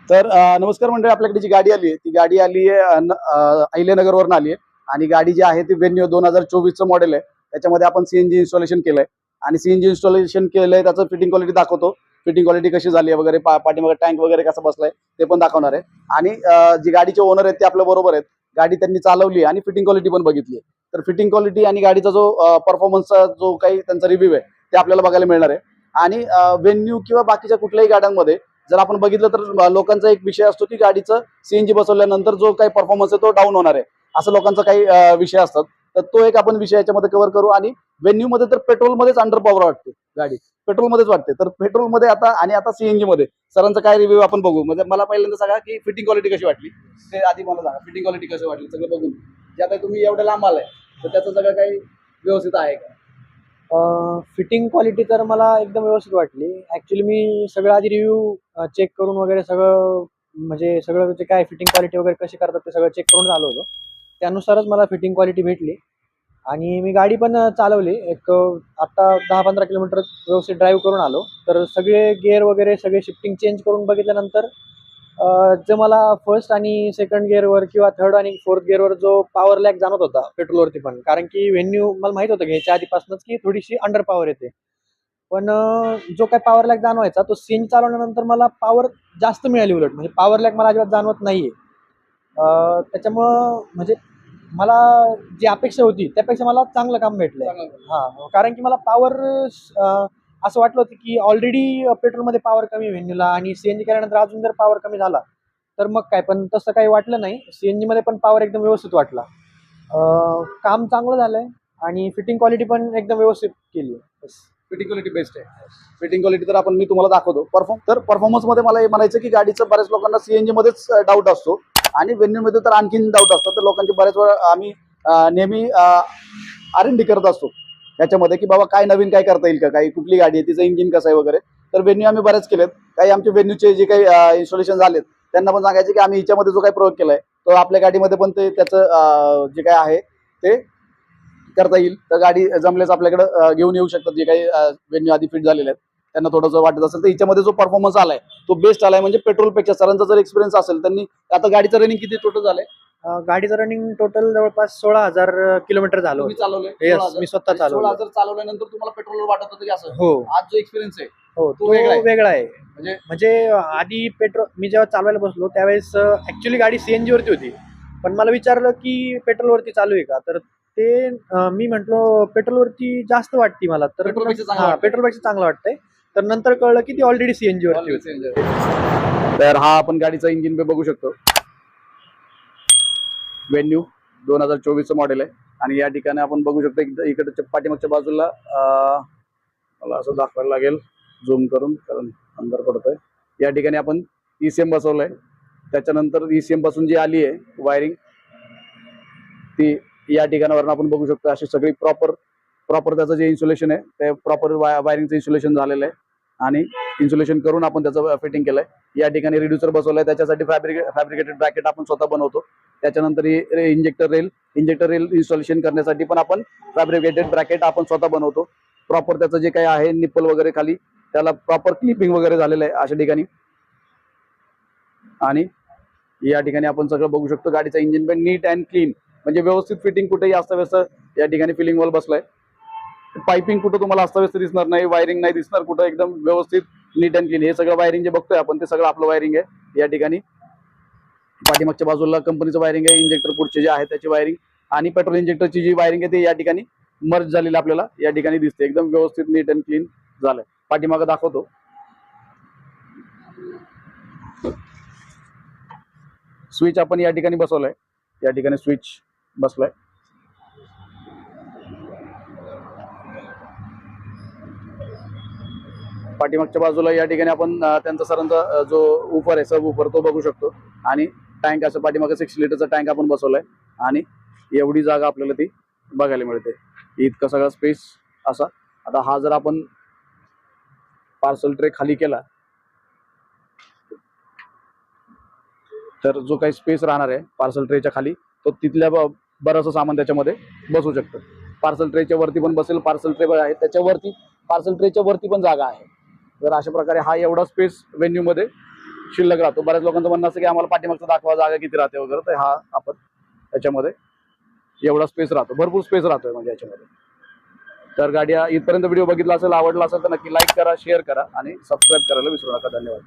तर नमस्कार मंडळी, आपल्याकडे जी गाडी आली आहे ती गाडी आली आहे अहिल्यानगरवरून आली आहे आणि गाडी जी आहे ती वेन्यू 2024चं मॉडेल आहे. त्याच्यामध्ये आपण सीएनजी इन्स्टॉलेशन केलंय आणि सीएनजी इन्स्टॉलेशन केलंय त्याचं फिटिंग क्वालिटी दाखवतो. फिटिंग क्वालिटी कशी झाली आहे वगैरे, पाठीमागे टँक वगैरे कसा बसलाय ते पण दाखवणार आहे. आणि जी गाडीचे ओनर आहेत ते आपल्या बरोबर आहेत. गाडी त्यांनी चालवली आणि फिटिंग क्वालिटी पण बघितली. तर फिटिंग क्वालिटी आणि गाडीचा जो परफॉर्मन्सचा जो काही त्यांचा रिव्ह्यू आहे ते आपल्याला बघायला मिळणार आहे. आणि वेन्यू किंवा बाकीच्या कुठल्याही गाड्यांमध्ये जर आपण बघितलं तर लोकांचा एक विषय असतो की गाडीचं सीएनजी बसवल्यानंतर जो काही परफॉर्मन्स आहे तो डाऊन होणार आहे, असं लोकांचा काही विषय असतात. तर तो एक आपण विषय याच्यामध्ये कव्हर करू. आणि वेन्यू मध्ये तर पेट्रोलमध्येच अंडर पॉवर वाटते गाडी, पेट्रोलमध्येच वाटते. तर पेट्रोलमध्ये आता सीएनजी मध्ये सरांचा काय रिव्ह्यू आपण बघू. म्हणजे मला पहिल्यांदा सांगा की फिटिंग क्वालिटी कशी वाटली ते आधी मला सांगा. फिटिंग क्वालिटी कशी वाटली सगळं बघून, जे आता तुम्ही एवढ्या लांब आलाय तर त्याचं सगळं काही व्यवस्थित आहे का? फिटिंग क्वालिटी तर मला एकदम व्यवस्थित वाटली. ॲक्च्युली मी सगळं आधी रिव्ह्यू चेक करून वगैरे सगळं, म्हणजे सगळं जे काय फिटिंग क्वालिटी वगैरे कशी करतात ते सगळं चेक करून आलो होतो. त्यानुसारच मला फिटिंग क्वालिटी भेटली आणि मी गाडी पण चालवली. आत्ता 10-15 किलोमीटर व्यवस्थित ड्राईव्ह करून आलो. तर सगळे गिअर वगैरे सगळे शिफ्टिंग चेंज करून बघितल्यानंतर जे मला फर्स्ट आणि सेकंड गिअरवर किंवा थर्ड आणि फोर्थ गिअरवर जो पॉवर लॅग जाणवत होता पेट्रोलवरती पण, कारण की व्हेन्यू मला माहित होतं घ्यायच्या आधीपासूनच की थोडीशी अंडर पॉवर येते. पण जो काही पॉवर लॅग जाणवायचा तो सीएनजी चालवल्यानंतर मला पॉवर जास्त मिळाली. उलट म्हणजे पॉवर लॅग मला अजिबात जाणवत नाहीये. त्याच्यामुळं म्हणजे मला जी अपेक्षा होती त्यापेक्षा मला चांगलं काम भेटलंय. हां, कारण की मला पॉवर असं वाटलं होतं की ऑलरेडी पेट्रोलमध्ये पॉवर कमी व्हेन्यूला आणि सीएनजी केल्यानंतर अजून जर पॉवर कमी झाला तर मग काय, पण तसं काही वाटलं नाही. सीएनजीमध्ये पण पॉवर एकदम व्यवस्थित वाटला. काम चांगलं झालंय आणि फिटिंग क्वालिटी पण एकदम व्यवस्थित केली. बस. फिटिंग क्वालिटी बेस्ट आहे. फिटिंग क्वालिटी तर मी तुम्हाला दाखवतो. परफॉर्मन्स मध्ये मला हे म्हणायचं की गाडीचं बऱ्याच लोकांना सीएनजी मध्येच डाऊट असतो आणि वेन्यू मध्ये तर आणखीन डाऊट असतो. तर लोकांची बऱ्याच वेळा आम्ही नेहमी R&D करत असतो याच्यामध्ये की बाबा काय नवीन काय करता येईल का, काही कुठली गाडी आहे तिचं इंजिन कसं आहे वगैरे. तर वेन्यू आम्ही बरेच केलेत. काही आमचे वेन्यूचे जे काही इन्स्टॉलेशन झालेत त्यांना पण सांगायचे की आम्ही हिच्यामध्ये जो काही प्रयोग केलाय तो आपल्या गाडीमध्ये पण ते त्याचं जे काय आहे ते करता येईल. तर गाडी जमलेच आपल्याकडे घेऊन येऊ शकतात. जे काही वेन्यू आधी फिट झालेले आहेत त्यांना थोडंसं वाटत असेल तर हिच्यामध्ये जो परफॉर्मन्स आलाय तो बेस्ट आलाय. म्हणजे पेट्रोलपेक्षा सरांचा जर एक्सपिरियन्स असेल त्यांनी आता गाडीचं रनिंग किती टोटल झालंय? गाडीचं रनिंग टोटल जवळपास 16,000 किलोमीटर झालं तुम्ही होतं. चालवलंय? येस, मी स्वतः चालवलं. 16,000 चालवल्यानंतर तुम्हाला पेट्रोलवर वाटत होतं की असं? हो आज जो एक्सपिरियन्स आहे हो, तो तो वेगळा आहे. वेगळा आहे. म्हणजे म्हणजे आधी मी जेव्हा चालवायला बसलो त्यावेळेस ॲक्च्युली गाडी सीएनजी वरती होती. पण मला विचारलं की पेट्रोलवरती चालू आहे का, तर ते मी म्हटलो पेट्रोलवरती जास्त वाटते मला. तर पेट्रोलपेक्षा चांगलं हां, वाटतंय. पेट्रोलपेक्षा चांगलं वाटतंय. तर नंतर कळलं की ती ऑलरेडी सीएनजी वरती होती. तर हा आपण गाडीचा इंजिन पे बघू शकतो. वेन्यू 2024चं मॉडेल आहे आणि या ठिकाणी आपण बघू शकतो इकडच्या पाठीमागच्या बाजूला मला असं दाखवायला लागेल झूम करून, कारण अंदर पडतोय. या ठिकाणी आपण ECM बसवलंय. त्याच्यानंतर ECM पासून जी आली आहे वायरिंग ती या ठिकाणावरून आपण बघू शकतो. अशी सगळी प्रॉपर त्याचं जे इन्सुलेशन आहे ते प्रॉपर वायरिंगचं इन्सुलेशन झालेलं आहे आणि इन्सुलेशन करून आपण त्याचं फिटिंग केलंय. या ठिकाणी रिड्युसर बसवलंय. त्याच्यासाठी फॅब्रिकेटेड ब्रॅकेट आपण स्वतः बनवतो. त्याच्यानंतर इंजेक्टर रेल इन्स्टॉलेशन करण्यासाठी पण आपण फॅब्रिकेटेड ब्रॅकेट आपण स्वतः बनवतो. प्रॉपर त्याचं जे काही आहे निप्पल वगैरे खाली त्याला प्रॉपर क्लिपिंग वगैरे झालेलं आहे अशा ठिकाणी. आणि या ठिकाणी आपण सगळं बघू शकतो. गाडीचा इंजिन पण नीट अँड क्लीन, म्हणजे व्यवस्थित फिटिंग कुठेही अस्ताव्यस्त या ठिकाणी फिलिंग वॉल बसलाय. पाइपिंग कुठं तुम्हाला अस्ताव्यस्त दिसणार नाही, वायरिंग नाही दिसणार कुठं, एकदम व्यवस्थित नीट अँड क्लीन. हे सगळं वायरिंग जे बघतोय आपण ते सगळं आपलं वायरिंग आहे. या ठिकाणी पाठीमागच्या बाजूला कंपनीचं वायरिंग आहे. इंजेक्टर पुढचे जे आहे त्याची वायरिंग आणि पेट्रोल इंजेक्टरची जी वायरिंग आहे ती या ठिकाणी मर्ज झालेली आपल्याला या ठिकाणी दिसते. एकदम व्यवस्थित नीट अँड क्लीन झालंय. पाठीमागं दाखवतो. स्विच आपण या ठिकाणी बसवलाय. या ठिकाणी स्विच बसलाय. पाठीमागच्या बाजूला या ठिकाणी आपण त्यांचा सरांचा जो उपर आहे सब उपर तो बघू शकतो आणि टँक असं पाठीमागे 6 लिटरचा टँक आपण बसवलाय आणि एवढी जागा आपल्याला ती बघायला मिळते. इतका सगळा स्पेस असा. आता हा जर आपण पार्सल ट्रे खाली केला तर जो काही स्पेस राहणार आहे पार्सल ट्रेच्या खाली तो तिथल्या बरंचसं सामान त्याच्यामध्ये बसू शकतं. पार्सल ट्रेच्या वरती पण बसेल. पार्सल ट्रे आहे त्याच्यावरती, पार्सल ट्रेच्या वरती पण जागा आहे. तर अशा प्रकारे हा एवढा स्पेस वेन्यूमध्ये शिल्लक राहतो. बऱ्याच लोकांचं म्हणणं असतं की आम्हाला पाठीमागचं दाखवा, जागा किती राहते वगैरे, तर हा आपण याच्यामध्ये एवढा स्पेस राहतो, भरपूर स्पेस राहतोय म्हणजे याच्यामध्ये. तर गाडी इथपर्यंत व्हिडिओ बघितला असेल, आवडला असेल तर नक्की लाईक करा, शेअर करा आणि सबस्क्राईब करायला विसरू नका. धन्यवाद.